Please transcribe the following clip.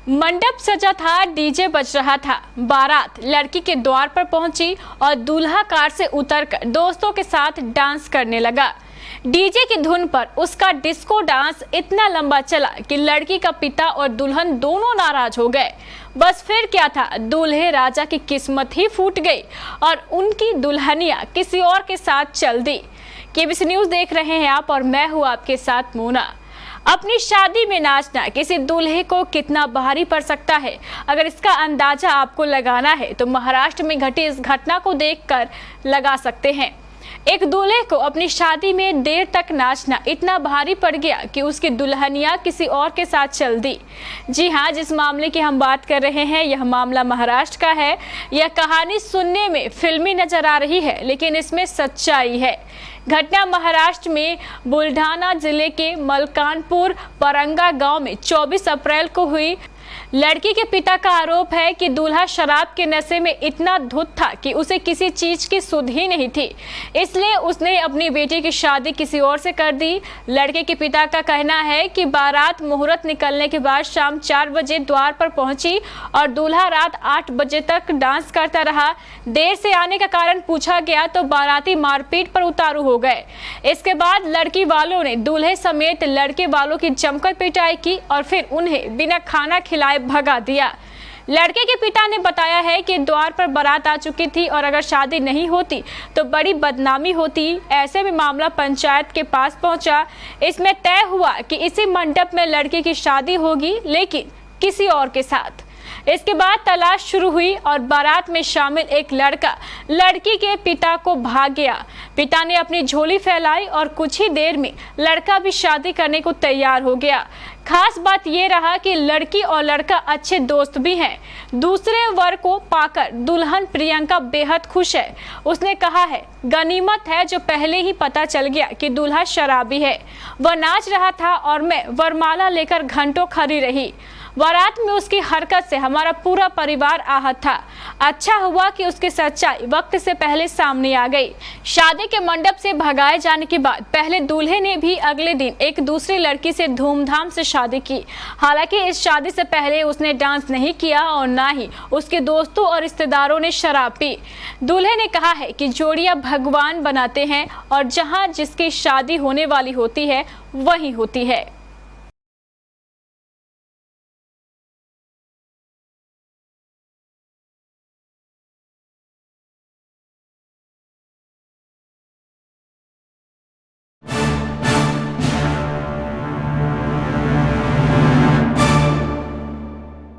मंडप सजा था, डीजे बज रहा था। बारात लड़की के द्वार पर पहुंची और दूल्हा कार से उतरकर दोस्तों के साथ डांस करने लगा। डीजे की धुन पर उसका डिस्को डांस इतना लंबा चला कि लड़की का पिता और दुल्हन दोनों नाराज हो गए। बस फिर क्या था, दूल्हे राजा की किस्मत ही फूट गई और उनकी दुल्हनिया किसी और के साथ चल दी। केबीसी न्यूज़ देख रहे हैं आप और मैं हूँ आपके साथ मोना। अपनी शादी में नाचना किसी दूल्हे को कितना भारी पड़ सकता है, अगर इसका अंदाजा आपको लगाना है तो महाराष्ट्र में घटी इस घटना को देखकर लगा सकते हैं। एक दूल्हे को अपनी शादी में देर तक नाचना इतना भारी पड़ गया कि उसकी दुल्हनिया किसी और के साथ चल दी। जी हाँ, जिस मामले की हम बात कर रहे हैं यह मामला महाराष्ट्र का है। यह कहानी सुनने में फिल्मी नजर आ रही है, लेकिन इसमें सच्चाई है। घटना महाराष्ट्र में बुलढाना जिले के मलकानपुर परंगा गांव में 24 अप्रैल को हुई। लड़की के पिता का आरोप है कि दूल्हा शराब के नशे में इतना धुत था कि उसे किसी चीज की सुध ही नहीं थी, इसलिए उसने अपनी बेटी की शादी किसी और से कर दी। लड़के के पिता का कहना है कि बारात मुहूर्त निकलने के बाद शाम 4 बजे द्वार पर पहुंची और दूल्हा रात 8 बजे तक डांस करता रहा। देर से आने का कारण पूछा गया तो बाराती मारपीट पर उतारू हो गए। इसके बाद लड़की वालों ने दूल्हे समेत लड़के वालों की जमकर पिटाई की और फिर उन्हें बिना खाना खिलाए भगा दिया। लड़के के पिता ने बताया है कि द्वार पर बारात आ चुकी थी और अगर शादी नहीं होती तो बड़ी बदनामी होती। ऐसे में मामला पंचायत के पास पहुंचा। इसमें तय हुआ कि इसी मंडप में लड़की की शादी होगी, लेकिन किसी और के साथ। इसके बाद तलाश शुरू हुई और बारात में शामिल एक लड़का लड़की के पिता को भाग गया। पिता ने अपनी झोली फैलाई और कुछ ही देर में लड़का भी शादी करने को तैयार हो गया। खास बात यह रहा कि लड़की और लड़का अच्छे दोस्त भी हैं। दूसरे वर को पाकर दुल्हन प्रियंका बेहद खुश है। उसने कहा है, गनीमत है जो पहले ही पता चल गया कि दूल्हा शराबी है। वह नाच रहा था और मैं वरमाला लेकर घंटों खड़ी रही। बारात में उसकी हरकत से हमारा पूरा परिवार आहत था। अच्छा हुआ कि उसकी सच्चाई वक्त से पहले सामने आ गई। शादी के मंडप से भगाए जाने के बाद पहले दूल्हे ने भी अगले दिन एक दूसरी लड़की से धूमधाम से शादी की। हालांकि इस शादी से पहले उसने डांस नहीं किया और ना ही उसके दोस्तों और रिश्तेदारों ने शराब पी। दूल्हे ने कहा है कि जोड़ियां भगवान बनाते हैं और जहां जिसकी शादी होने वाली होती है वही होती है।